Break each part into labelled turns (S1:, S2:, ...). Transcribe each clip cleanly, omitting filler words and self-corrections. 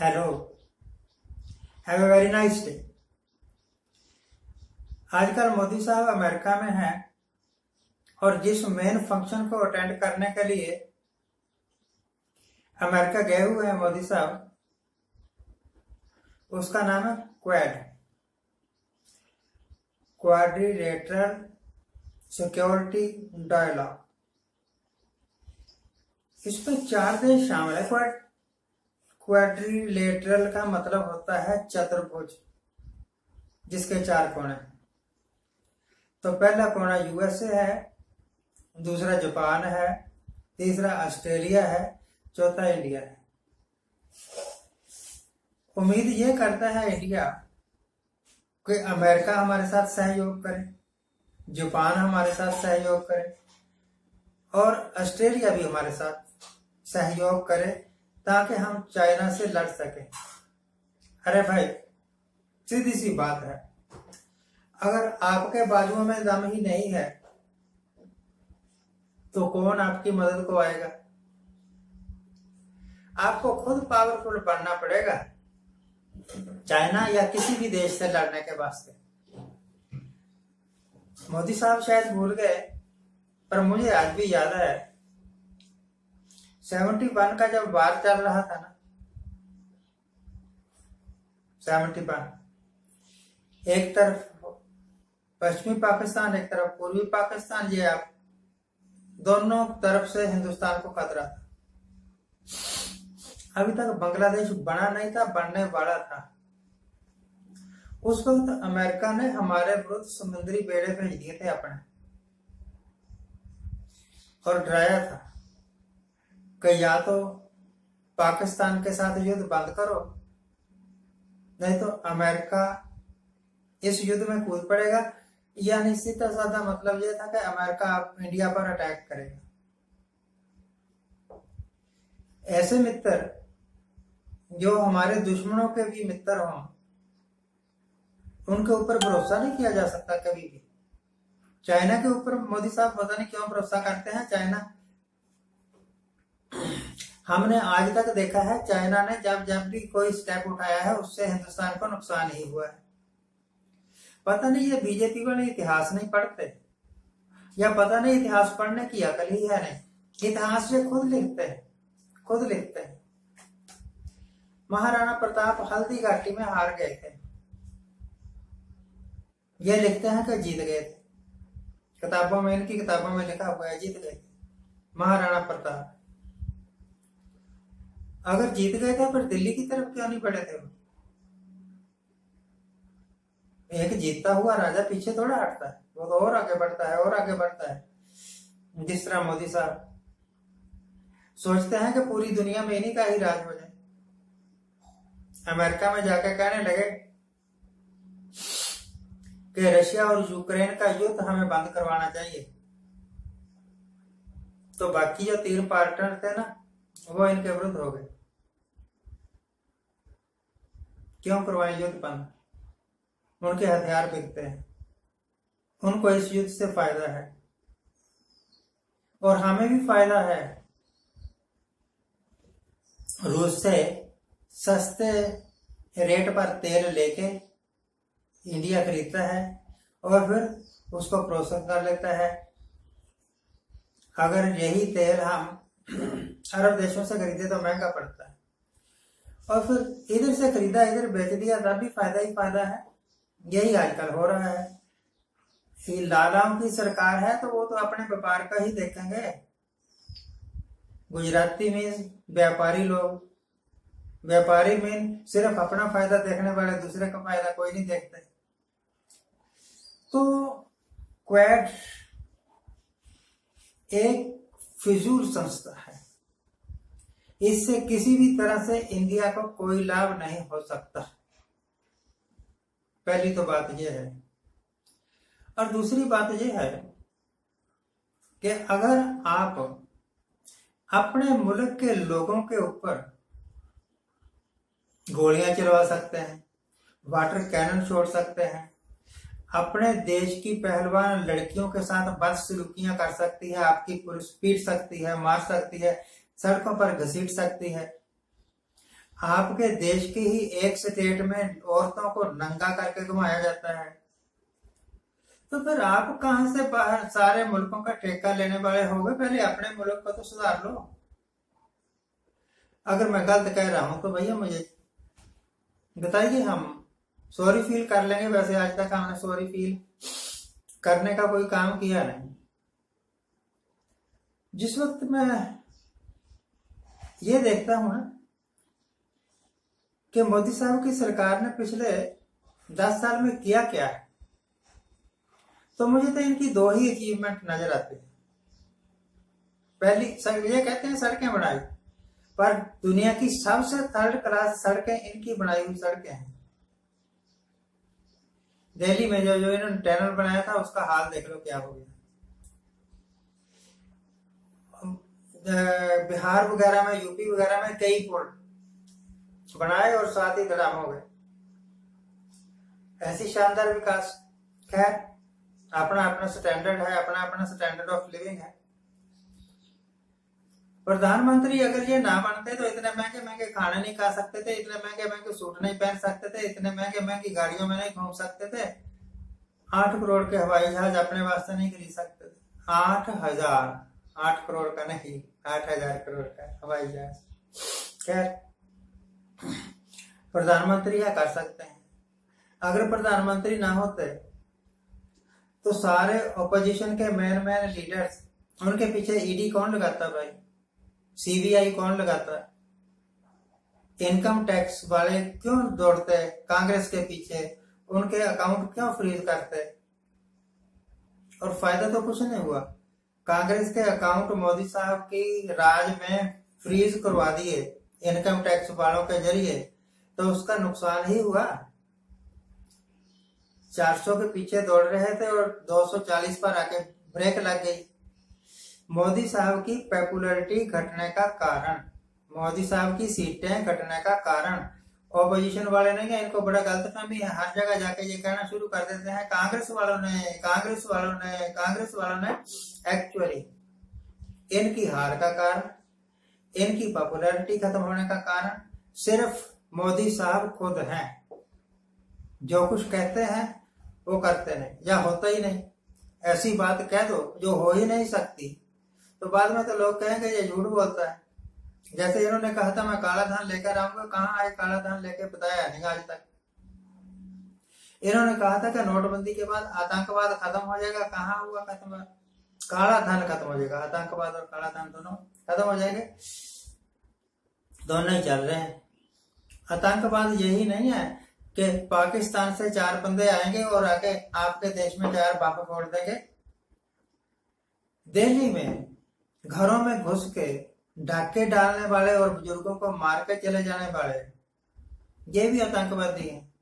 S1: Hello, have a very nice day. आजकल मोदी साहब America में हैं और जिस मेन फंक्शन को अटेंड करने के लिए अमेरिका गए हुए हैं मोदी साहब, उसका नाम है क्वाड्रिलेटरल सिक्योरिटी डायलॉग। इसमें 4 देश शामिल है। क्वाड्रिलेटरल का मतलब होता है चतुर्भुज, जिसके 4 कोने। तो पहला कोना यूएसए है, दूसरा जापान है, तीसरा ऑस्ट्रेलिया है, चौथा इंडिया है। उम्मीद ये करता है इंडिया कि अमेरिका हमारे साथ सहयोग करे, जापान हमारे साथ सहयोग करे और ऑस्ट्रेलिया भी हमारे साथ सहयोग करे ताकि हम चाइना से लड़ सके। अरे भाई, सीधी सी बात है, अगर आपके बाजुओं में दम ही नहीं है तो कौन आपकी मदद को आएगा? आपको खुद पावरफुल बनना पड़ेगा चाइना या किसी भी देश से लड़ने के वास्ते। मोदी साहब शायद भूल गए, पर मुझे आज भी याद है 71 का जब वार चल रहा था ना, 71, एक तरफ पश्चिमी पाकिस्तान, एक तरफ पूर्वी पाकिस्तान, ये आप दोनों तरफ से हिंदुस्तान को खतरा था। अभी तक बांग्लादेश बना नहीं था, बनने वाला था। उस वक्त अमेरिका ने हमारे विरुद्ध समुद्री बेड़े भेज दिए थे अपने और डराया था कि या तो पाकिस्तान के साथ युद्ध बंद करो, नहीं तो अमेरिका इस युद्ध में कूद पड़ेगा। यानी सीधा साधा मतलब यह था कि अमेरिका इंडिया पर अटैक करेगा। ऐसे मित्र जो हमारे दुश्मनों के भी मित्र हों, उनके ऊपर भरोसा नहीं किया जा सकता कभी भी। चाइना के ऊपर मोदी साहब पता नहीं क्यों भरोसा करते हैं। चाइना, हमने आज तक देखा है चाइना ने जब भी कोई स्टेप उठाया है उससे हिंदुस्तान को नुकसान ही हुआ है। पता नहीं ये बीजेपी वाले इतिहास नहीं पढ़ते, या पता नहीं इतिहास पढ़ने की अकल ही है नहीं। इतिहास ये खुद लिखते हैं। महाराणा प्रताप हल्दी घाटी में हार गए थे, ये लिखते हैं कि जीत गए थे। किताबों में, इनकी किताबों में लिखा हुआ है जीत गए थे महाराणा प्रताप। अगर जीत गए थे फिर दिल्ली की तरफ क्यों नहीं बढ़े थे? एक जीतता हुआ राजा पीछे थोड़ा हटता है, वो तो और आगे बढ़ता है। जिस तरह मोदी साहब सोचते हैं कि पूरी दुनिया में इन्हीं का ही राज हो जाए। अमेरिका में जाकर कहने लगे कि रशिया और यूक्रेन का युद्ध हमें बंद करवाना चाहिए। तो बाकी जो 3 पार्टनर थे ना, वो इनके विरुद्ध हो गए। क्यों करवाएं युद्ध बंद? उनके हथियार बिकते हैं, उनको इस युद्ध से फायदा है और हमें भी फायदा है। रूस से सस्ते रेट पर तेल लेके इंडिया खरीदता है और फिर उसको प्रोसेस कर लेता है। अगर यही तेल हम अरब देशों से खरीदे तो महंगा पड़ता है, और फिर इधर से खरीदा इधर बेच दिया तब भी फायदा ही फायदा है। यही आजकल हो रहा है। लालाओं की सरकार है तो वो तो अपने व्यापार का ही देखेंगे। गुजराती में व्यापारी लोग, व्यापारी में सिर्फ अपना फायदा देखने वाले, दूसरे का फायदा कोई नहीं देखते। तो क्वाड एक फिजूल संस्था है, इससे किसी भी तरह से इंडिया को कोई लाभ नहीं हो सकता। पहली तो बात यह है। और दूसरी बात यह है कि अगर आप अपने मुल्क के लोगों के ऊपर गोलियां चलवा सकते हैं, वाटर कैनन छोड़ सकते हैं, अपने देश की पहलवान लड़कियों के साथ बदसलूकियां कर सकती है, आपकी पुलिस पीट सकती है, मार सकती है, सड़कों पर घसीट सकती है, आपके देश के ही एक स्टेट में औरतों को नंगा करके घुमाया जाता है, तो फिर आप कहां से बाहर सारे मुल्कों का ठेका लेने वाले हो गए? पहले अपने मुल्क को तो सुधार लो। अगर मैं गलत कह रहा हूं तो भैया मुझे बताइए, हम सॉरी फील कर लेंगे। वैसे आज तक हमने सॉरी फील करने का कोई काम किया नहीं। जिस वक्त मैं ये देखता हूं ना कि मोदी साहब की सरकार ने पिछले 10 साल में किया क्या है, तो मुझे तो इनकी दो ही अचीवमेंट नजर आती है। पहली, ये कहते हैं सड़कें बनाई, पर दुनिया की सबसे थर्ड क्लास सड़कें इनकी बनाई हुई सड़कें हैं। दिल्ली में जो इन्होंने टनल बनाया था उसका हाल देख लो क्या हो गया। बिहार वगैरह में, यूपी वगैरह में कई पुल बनाए और साथ ही खराब हो गए। ऐसी शानदार विकास। खैर, अपना अपना स्टैंडर्ड है, अपना अपना स्टैंडर्ड ऑफ लिविंग है। प्रधानमंत्री अगर ये ना बनते तो इतने महंगे महंगे खाने नहीं खा सकते थे, इतने महंगे महंगे सूट नहीं पहन सकते थे, इतने महंगे महंगी गाड़ियों में नहीं घूम सकते थे, 8 करोड़ के हवाई जहाज अपने वास्ते नहीं खरीद सकते थे। 8 करोड़ का नहीं, 8,000 करोड़ का हवाई जहाज। खैर, प्रधानमंत्री है कर सकते हैं। अगर प्रधानमंत्री ना होते तो सारे ऑपोजिशन के मेन लीडर्स, उनके पीछे ईडी कौन लगाता भाई? सीबीआई कौन लगाता? इनकम टैक्स वाले क्यों दौड़ते कांग्रेस के पीछे? उनके अकाउंट क्यों फ्रीज करते? और फायदा तो कुछ नहीं हुआ। कांग्रेस के अकाउंट मोदी साहब की राज में फ्रीज करवा दिए इनकम टैक्स वालों के जरिए, तो उसका नुकसान ही हुआ। 400 के पीछे दौड़ रहे थे और 240 पर आके ब्रेक लग गई। मोदी साहब की पॉपुलैरिटी घटने का कारण, मोदी साहब की सीटें घटने का कारण ऑपोजिशन वाले नहीं है। इनको बड़ा गलतफहमी है, हर जगह जाके ये कहना शुरू कर देते हैं कांग्रेस वालों ने, कांग्रेस वालों ने, कांग्रेस वालों ने। एक्चुअली इनकी हार का कारण, इनकी पॉपुलैरिटी खत्म होने का कारण सिर्फ मोदी साहब खुद हैं। जो कुछ कहते हैं वो करते नहीं, या होता ही नहीं। ऐसी बात कह दो जो हो ही नहीं सकती, तो बाद में तो लोग कहेंगे ये झूठ बोलता है। जैसे इन्होंने कहा था मैं काला धन लेकर आऊंगा, कहाँ आए काला धन लेके? बताया नहीं आज तक। इन्होंने कहा था कि नोटबंदी के बाद आतंकवाद खत्म हो जाएगा, कहाँ हुआ खत्म? काला धन खत्म हो जाएगा, आतंकवाद और काला धन दोनों खत्म हो जाएंगे। दोनों ही चल रहे हैं। आतंकवाद यही नहीं है कि पाकिस्तान से 4 बंदे आएंगे और आके आपके देश में 4 बम फोड़ देंगे। दिल्ली में घरों में घुस के डाके डालने वाले और बुजुर्गों को मार के चले जाने वाले, ये भी आतंकवादी हैं,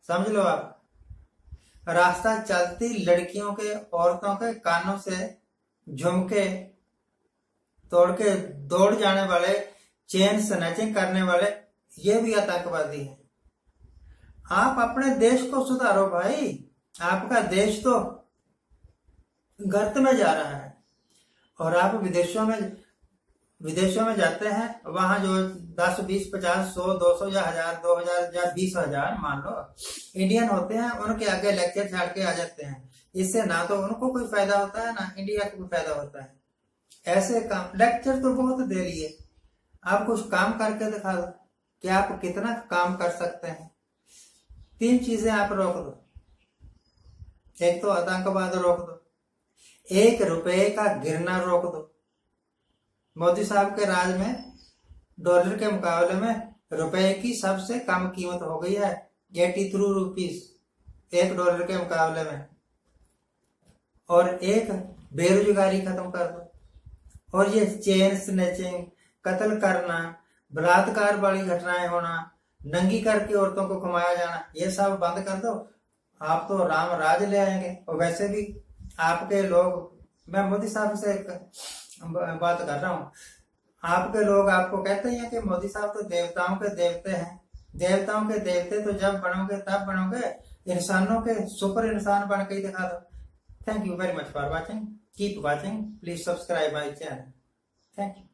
S1: समझ लो आप। रास्ता चलती लड़कियों के, औरतों के कानों से झुमके तोड़ के दौड़ जाने वाले, चेन स्नैचिंग करने वाले, ये भी आतंकवादी हैं। आप अपने देश को सुधारो भाई। आपका देश तो गर्त में जा रहा है और आप विदेशों में जाते हैं, वहां जो 10, 20, 50, 100, 200 या 1000, 2000 या 20,000 मान लो इंडियन होते हैं, उनके आगे लेक्चर छाड़ के आ जाते हैं। इससे ना तो उनको कोई फायदा होता है ना इंडिया को कोई फायदा होता है। ऐसे काम, लेक्चर तो बहुत दे लिए, आप कुछ काम करके दिखा दो कि आप कितना काम कर सकते हैं। 3 चीजें आप रोक दो। एक तो आतंकवाद रोक दो, 1 रुपए का गिरना रोक दो। मोदी साहब के राज में डॉलर के मुकाबले में रुपए की सबसे कम कीमत हो गई है, 83 रुपीस $1 के मुकाबले में। और एक बेरोजगारी खत्म कर दो। और ये चेन स्नैचिंग, कत्ल करना, बलात्कार वाली घटनाएं होना, नंगी करके औरतों को घुमाया जाना, ये सब बंद कर दो। आप तो राम राज ले आएंगे। और वैसे भी आपके लोग, मैं मोदी साहब से बात कर रहा हूँ, आपके लोग आपको कहते हैं कि मोदी साहब तो देवताओं के देवते हैं। देवताओं के देवते तो जब बनोगे तब बनोगे, इंसानों के सुपर इंसान बन के ही दिखा दो। Thank you very much for watching. Keep watching, please subscribe my channel. Thank you.